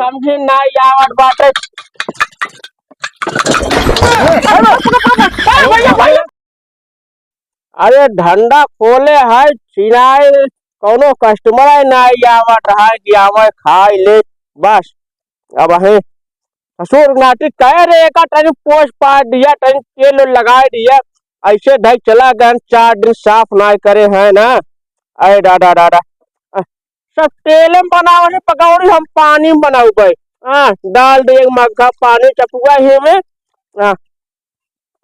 समझी ना यावत बाटे। अरे धंधा खोले है चिनाई कौनो कस्टमर ना आवत है कि आवे खाए ले बस। अब है ससुर नाटी कह रहे का टन पोस्ट पार दिया टन तेल लगा दिया ऐसे ढक चला गया 4 दिन साफ ना करे है ना। अरे दादा दादा सब तेल में बनाओ है पकौड़ी हम पानी में बनाऊ गए। हाँ डाल दे मग्गा पानी चपुआ ही में। हाँ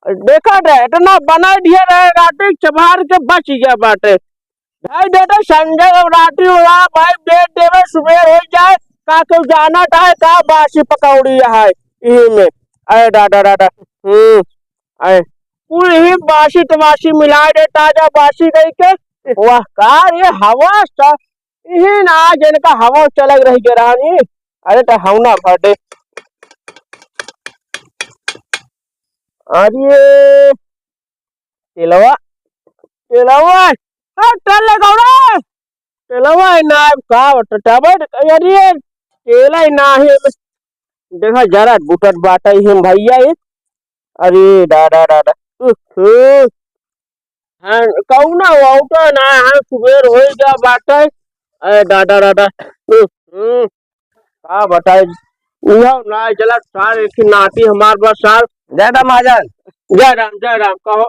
देखा रे इतना बना दिया रहे राटी चबार के बच गया बाटे। भाई देते संजय राटी हुआ भाई डेट देवे सुबह हो जाए का क्यों जाना था का बासी पकौड़ी है यही में। अरे दादा दादा अरे पूरी ही बासी तबासी मिला दे ताजा बासी गई के वाह कार ये हवा यही ना जिनका हवा चलग रही के रानी। अरे तो हम ना भरदे अरे तेलवा तेलवा हाँ तेल लगाओ तेलवा ना का टटाबट अरे तेला ना है देखा जरा बुटट बाटा ही भैया ये। अरे दादा दादा हाँ कौना वाउटा ना हाँ सुबेर हो गया बाटा। अरे दादा दादा का बताए यह ना चला सार एक नाती हमार बस साल जय राम महाजन। जय राम कहो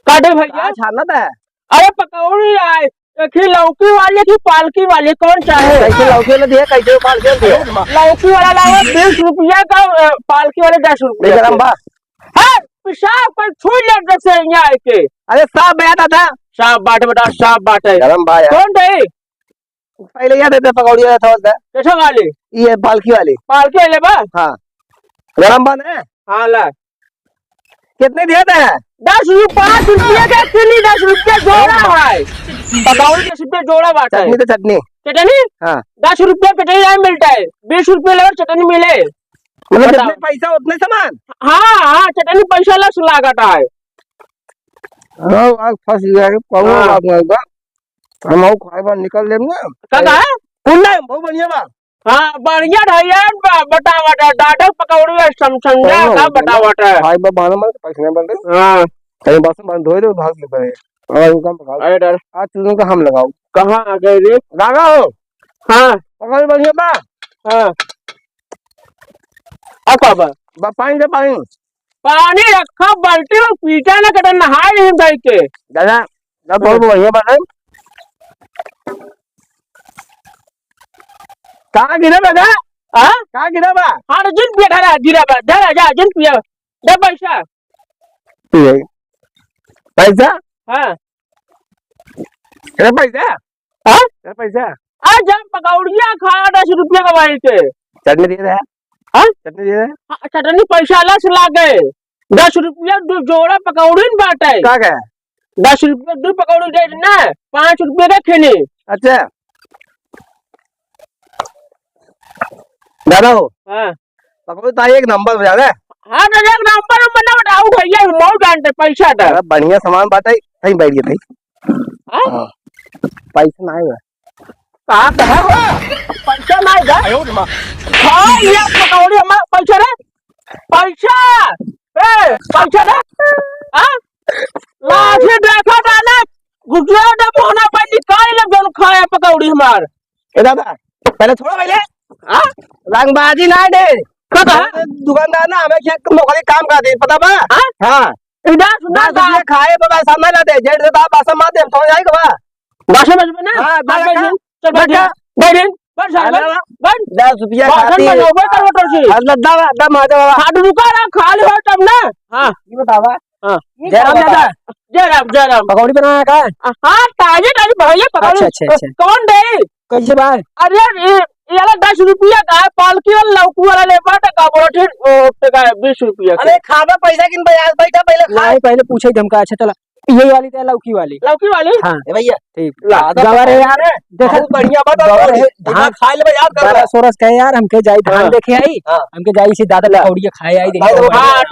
काटे भैया छाना था। अरे पकौड़ी आए की लौकी वाले की पालकी वाले कौन चाहे। कैसे लौकी वाले दिए कैसे पालकी दिए। लौकी वाला लाओ 20 रुपया का पालकी वाले 10 रुपया। हाँ पिशाब पर छू ले जैसे यहाँ आके। अरे साहब बैठा था साहब बाटे बेटा साहब बाटे गरम भाई कौन थे पहले याद देते पकौड़ी वाला था कैसा वाले ये पालकी वाले बा। हाँ गरम बन है। हाँ ला कितने दिए थे 10 रुपया 5 रुपया का किली 10 रुपया जोड़ा है पकौड़ी 10 रुपया जोड़ा बाटा है। चटनी तो चटनी चटनी हाँ 10 रुपया चटनी यहाँ मिलता है 20 रुपया लगा चटनी मिले मतलब जितने पैसा उतने सामान। हाँ हाँ चटनी पैसा लस लागत है। फंस गया हम खाए बार निकल लेंगे का बहुत बढ़िया बा। हाँ बढ़िया है बटा बटा डाटा पकौड़ी समझा का बटा बटा भाई बाबा मत पैसे नहीं बनते। हाँ कहीं बस बंद धोए तो भाग ले पड़े और कम पकाओ। अरे डर आज चीजों का हम लगाओ कहाँ आ गए रे गागा हो। हाँ पकौड़ी बढ़िया बा। हाँ अब पानी से पानी पानी रखा बाल्टी में पीटा ना कटा नहा नहीं भाई के दादा बहुत बढ़िया बात है। कहाँ गिरा बा हाँ कहाँ गिरा बा। हाँ जिन पिया धरा गिरा बा धरा जा जिन पिया दे पैसा पैसा हाँ पैसा हाँ पैसा आज जब पकौड़िया खा 10 रुपया का भाई के चटनी दिए थे। हाँ चटनी दिए थे चटनी पैसा लस लागे 10 रुपया 2 जोड़ा पकौड़ी न बाटे क्या क्या 10 रुपया 2 पकौड़ी दे ना 5 रुपया का खेने। अच्छा दादा हो हाँ पकौड़ी तो एक नंबर बजा रहे। हाँ तो एक नंबर बना बताओ भैया मौ जानते पैसा था बढ़िया सामान बात है सही बैठ गया था। हाँ पैसा ना आएगा कहाँ कहा पैसा ना आएगा। हाँ ये पकौड़ी हमारा पैसा रे पैसा पैसा रे हाँ लाठी देखा था ना गुजरात मोहना पर निकाल ले जन खाया पकौड़ी हमार। ए दादा पहले थोड़ा पहले हाँ रंगबाजी ना दे दुकानदार ना हमें क्या नौकरी काम कर दे पता बा। हाँ इधर सुना था खाए बाबा सामने ला दे जेड देता बासा मार दे तो जाएगा बा बासा में ना हाँ चल बैठ बैठ बस बैठ 10 रुपया खाती है लद्दा लद्दा मार बाबा हाथ रुका रहा खाली हो तब ना। हाँ ये बतावा हाँ जयराम दादा जयराम पकौड़ी बनाया का। हाँ ताजे ताजे भैया पकौड़ी अच्छा कौन दे कैसे बा। अरे ये 10 रुपया का पालकी वाला लौकी वाला ले बाटा का बोले 20 रुपया। अरे खावा पैसा किन बयाज बैठा पहले नहीं पहले पूछे धमका। अच्छा चला यही वाली था लौकी वाली हाँ भैया ठीक गवर है यार देखो बढ़िया बात है धान खा ले याद कर बारह सोरस कहे यार हमके जाई धान देखे आई हमके जाई से दादा पकौड़िया खाए आई हाँ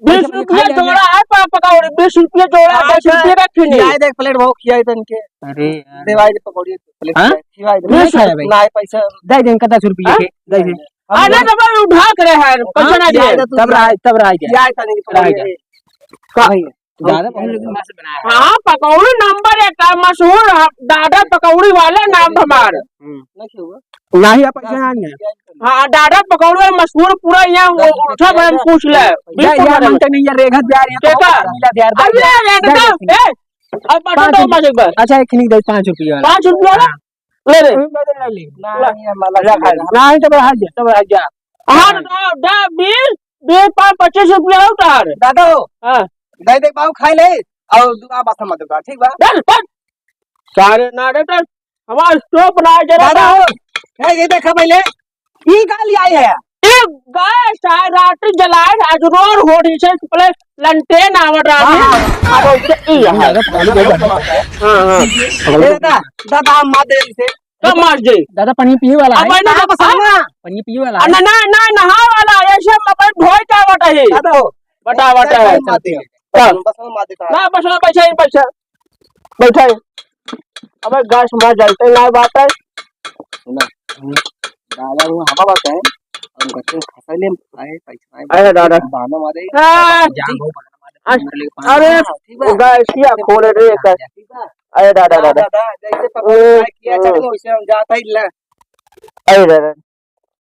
20 रुपया जोड़ा है पकौड़ी, 20 रुपया जोड़ा, 10 रुपये का खिनी। खियाई दे प्लेट बहुत खियाई तन के। अरे देवाई दे पकौड़ी प्लेट हाँ? खियाई दे। नहीं खाया भाई। ना पैसा दे दे इनका 10 रुपये के दे दे। अरे तो भाई उठा करे है पैसा ना दे। तब रहा गया खियाई तन की पकौड़ी भाई दादा पकौड़ी लेकिन मस्त बनाया है। हाँ पकौड़ी नंबर 1 का मशहूर दादा पकौड़ी वाले नाम हमारे। नहीं हुआ नहीं आप पैसा ना नहीं हाँ दादा पकौड़ी वाले मशहूर पूरा यहाँ उठा बड़े पूछ ले। यार मानते नहीं यार रेखा प्यार क्या का? अरे अब बता दो मजे पर। अच्छा एक खिनी दे 5 रुपये वाला 5 रुपया वाला ले ले। नहीं तो बढ़ा जा, तो बढ़ा जा। हाँ दा 20 25 रुपया उतार। दादा हो हाँ दे दे बाऊ खाई ले और दुआ बात मत कर ठीक बा। चल सारे नारे तो हमारा स्टोव बनाया जरा। दादा हो ये देखा पहले ई गाली आई है। एक गाय सारे रात जलाए आज रोर हो रही है पहले लंटेन आवत रहा है। अब उससे ई है। हाँ हाँ दादा दादा हम मार दे से कब मार दे दादा पानी पिए वाला अब है, ना बसाना पानी पिए वाला ना है। ना नहा वाला ऐसे अपन धोई का वाटा है दादा हो बटा वाटा है। मार दे बस मार देता ना बस ना पैसा ही पैसा बैठा है। अबे गैस मार जलते ना बात है। दादा वो हवा बात है हम बच्चे खसले आए पैसा अरे दादा बाना मारे अरे गैस किया खोले रे कर। अरे दादा दादा दादा जैसे पकड़ किया चलो वैसे हम जाता ही ले। अरे दादा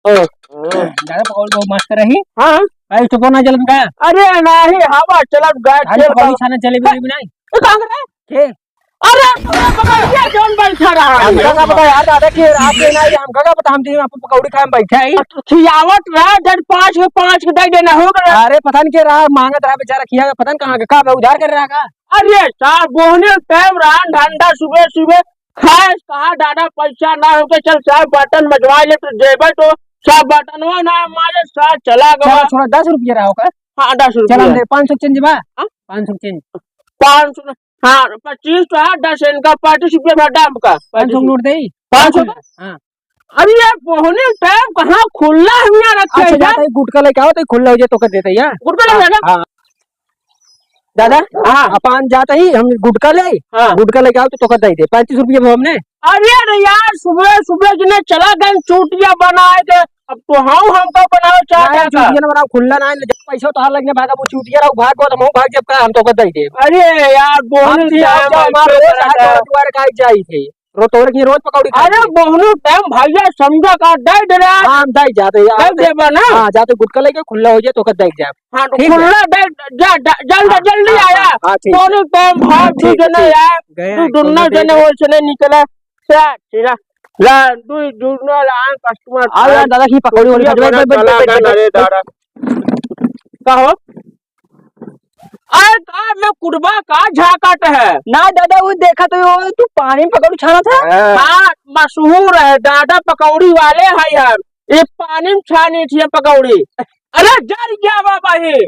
दादा पकौड़ी बहुत मस्त रही। हाँ भाई तो कौन जलन का अरे नहीं हवा चला गैस खाली पकौड़ी छाना जलेबी भी नहीं कहां गए? के अरे पकड़िए कौन बैठा रहा है? हम का पता यार दादा कि आपके नहीं हम का पता हम आप पकौड़ी खाए में बैठे हैं। खियावत रहा जब 5 के दे देना हो गया। अरे पता नहीं के रहा मांगत रहा बेचारा किया पता नहीं कहां का उधार कर रहा का। अरे साहब बोहने टाइम रहा ठंडा सुबह सुबह खाए कहा दादा पैसा ना हो के चल साहब बटन मजवा ले तो जेबे तो सब बटनवा ना मारे साथ चला गया। छोड़ा 10 रुपये रहा होगा। हाँ 10 चल रुपया हम 500 चेंज बा 500 चेंज 500 हाँ 25 तो है 10 इनका 25 रुपया भड्डा का 500 नोट दे 500 हां। अरे यार बोहने टाइम कहाँ खुला हुआ रखा अच्छा है जाता है गुटका लेके आओ तो खुला हो जाए तो कर देते यार गुटका लगेगा। हां दादा हाँ अपन जाता ही हम गुटका ले हाँ गुटका लेके आओ तो कर दे 35 रुपये में हमने। अरे यार सुबह सुबह जिन्हें चला गए चूटिया बनाए थे अब तो हमको बनाओ चाहता चूटिया ना बनाओ खुला ना पैसा तो हार लगने भागा वो चूटिया रहो भाग तो हम भाग जब का हम तो कर दे। अरे यार बोहनी हमारे का जाई थे रोतोर की रोज पकौड़ी अरे बोहनी टाइम भैया समझा का दे दे रहा हां दे जाते यार देबा ना। हां जाते गुटका लेके खुला हो जाए तो कर दे जाए। हां तो खुला दे जल्दी जल्दी आया बोहनी टाइम भाग तू जने यार तू दुन्ना जने वो चले निकला सीधा ला तू जुड़ना ला कस्टमर आ यार दादा की पकौड़ी वाली अरे दादा कहो अरे का मैं कुड़बा का झाकट है ना दादा वो देखा तो तू पानी में पकौड़ी छाना था। हाँ मशहूर है दादा पकौड़ी वाले है यार ये पानी में छानी थी पकौड़ी। अरे जर क्या बाबा ये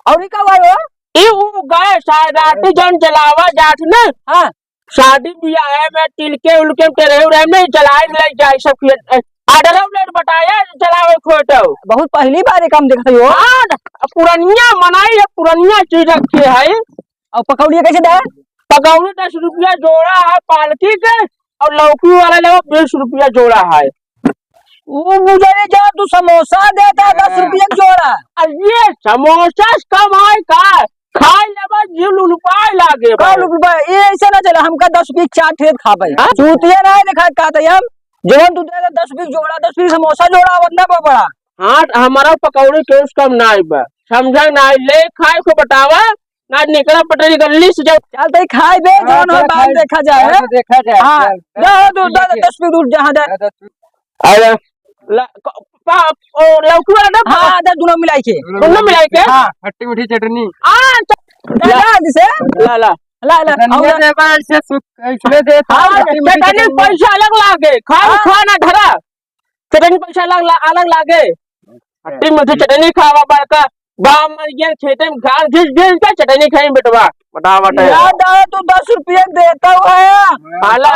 और का हुआ ये वो गए शायद जन जलावा जात ना। हां शादी ब्याह है मैं तिलके उलके तेरे उरे नहीं चलाए ले जाए सब आर्डर उलेट बताया चलावे खोटो बहुत पहली बार ये काम देखा हो। हां पुरानिया मनाई है पुरानिया चीज रखी है। और पकौड़ी कैसे दे पकौड़ी 10 रुपया जोड़ा है पालकी के और लौकी वाला ले 20 रुपया जोड़ा है। वो मुझे जा तू समोसा देता 10 रुपये जोड़ा। अरे समोसा कम है का खाए लेबा जीव लुलपाए लागे का रुपया ये ऐसे ना चला हमका 10 रुपये चाट ठेत खा भाई चूतिया ना देखा का त हम जवन तू दे 10 रुपये जोड़ा 10 रुपये समोसा जोड़ा वंदा बड़ा। हाँ हमारा पकौड़ी के कम ना बा समझा ना ले खाए को बतावा ना निकला पटरी गली से जब चलते खाए बे जवन हो बात देखा जाए देखा जाए। हां ना तू 10 रुपये दूर जहां दे अरे लौकी वाला ना हां दे दोनों मिलाई के हां खट्टी मीठी चटनी दादा दिसे ला ला ला धनिया दे बा ऐसे इसमें दे चटनी पैसा अलग लागे खाना धरा चटनी पैसा अलग लागे खट्टी मीठी चटनी खावा बड़का बाम मर गया खेते में घास घिस का चटनी खाई बेटवा बता दादा तू 10 रुपये देता है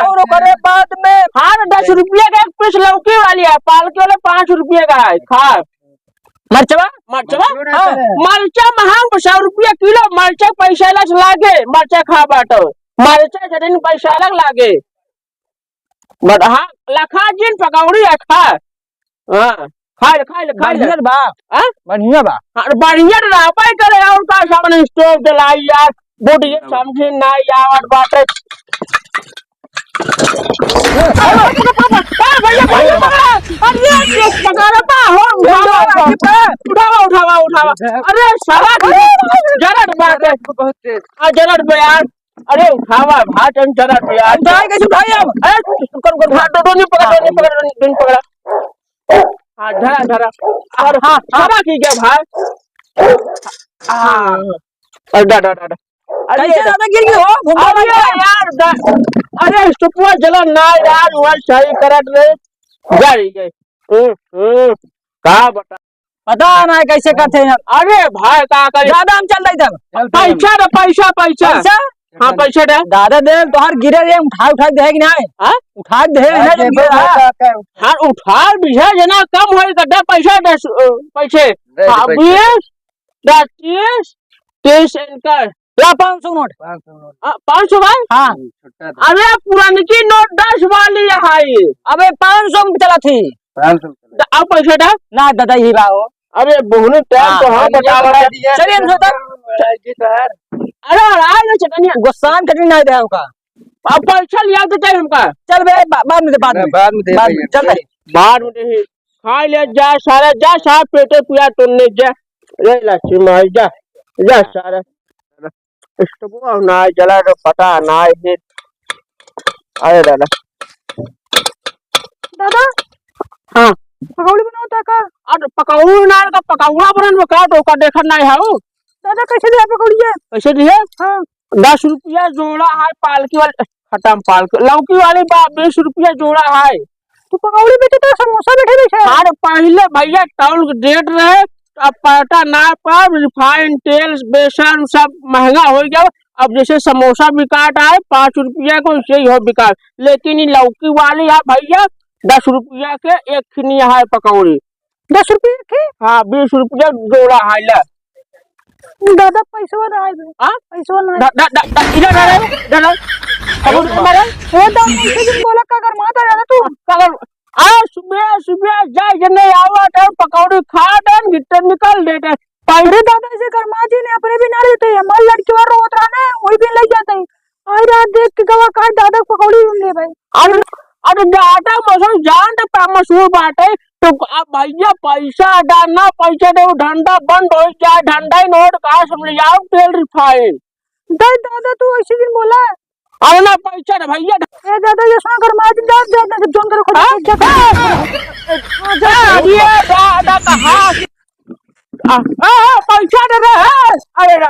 और करे बाद में। हाँ 10 रुपये का एक पीस लौकी वाली है पालकी वाले 5 रुपये का है खा मरचवा मरचवा हाँ। मरचा महंग 100 रुपया किलो मरचा पैसा लग लागे मरचा खा बाटो मरचा जन पैसा लग लागे बट हाँ लखा जिन पकौड़ी खा हाँ खाए खाए बढ़िया बा हाँ? बढ़िया बा हाँ, बढ़िया रापाई करे और का सामने स्टोव जलाई यार बुढ़िया समझे ना यार बाटे भैया भैया अरे ये पकड़ा पा हो उठावा अरे साला जरट बात है बहुत तेज जरट बे यार अरे उठावा भाट जरट बे यार उठाए कैसे उठाए अब कर भाट दोनों पकड़ा हाँ धरा और हाँ सारा की क्या भाई हाँ डा कैसे दादा गिर गई हो घूमने अरे यार अरे सुपुआ जला ना यार वह सही करत रे जाई गए का बता पता ना कैसे करते हैं अरे भाई का करे दादा हम चल रहे थे पैसा पैसा हाँ पैसा दे दादा दे तो हर गिरे रे उठा दे कि नहीं हाँ उठा दे है जो गिरा हाँ उठा बिछा जना कम होई गड्ढा पैसे पैसे हाँ 20 30 30 इनकर ला 500 नोट 500 भाई हाँ अरे पुरानी की नोट 10 वाली है अबे 500 में चला थी अब पैसा दे ना दादा ही बाओ अरे बहुने टाइम तो हाँ बता रहा है चलिए हम सोता अरे आए ना चटनिया गुस्सान चटनी नहीं दे का अब पैसा लिया तो चाहिए हमका चल बे बाद में चल भाई बाहर में दे खा ले जा सारा पेटे पिया तुमने जा रे लक्ष्मी माई जा सारा स्टोव ना जला तो पता ना है अरे दादा हाँ पकौड़ी बनाता का अरे पकौड़ी ना का पकौड़ा बनन का तो का देखन नहीं है दादा कैसे दिया पकौड़ी कैसे दिए हाँ 10 रुपया जोड़ा है पालकी वाले खटाम पालकी लौकी वाली 20 रुपया जोड़ा है तो पकौड़ी बेचे तो समोसा बैठे अरे पहले भैया टाउन रेट रहे अब पटा ना पर रिफाइन तेल बेसन सब महंगा हो गया अब जैसे समोसा बिकाट आए 5 रुपया को से हो बिका लेकिन ये लौकी वाली है भैया 10 रुपया के एक खिनी है पकौड़ी 10 रुपये के हाँ 20 रुपया जोड़ा है ले दादा पैसा ना आए हाँ पैसा ना इधर पकौड़ी मारे वो दादा मुझसे जिन बोला का कर माता रहना तू कगर सुबह जाए जने आवत है पकौड़ी खा देन गिट्टे निकल देते पहले दादा ऐसे कर माँ जी ने अपने भी ना लेते हैं हमारे लड़की वाला रोत रहा है वही भी ले जाते हैं आज रात देख के गवा का दादा पकौड़ी ले भाई अरे दादा मसो जान तो मशहूर बात है तो अब भैया पैसा डालना पैसा दे धंधा बंद हो जाए धंधा ही नोट कहा समझ जाओ तेल रिफाइन दादा तू ऐसे दिन बोला अरे ना पैसा दे भैया ए दादा ये सुना कर माँ जी जा जोन कर खुद ये दादा कहा पैसा दे रहे हैं अरे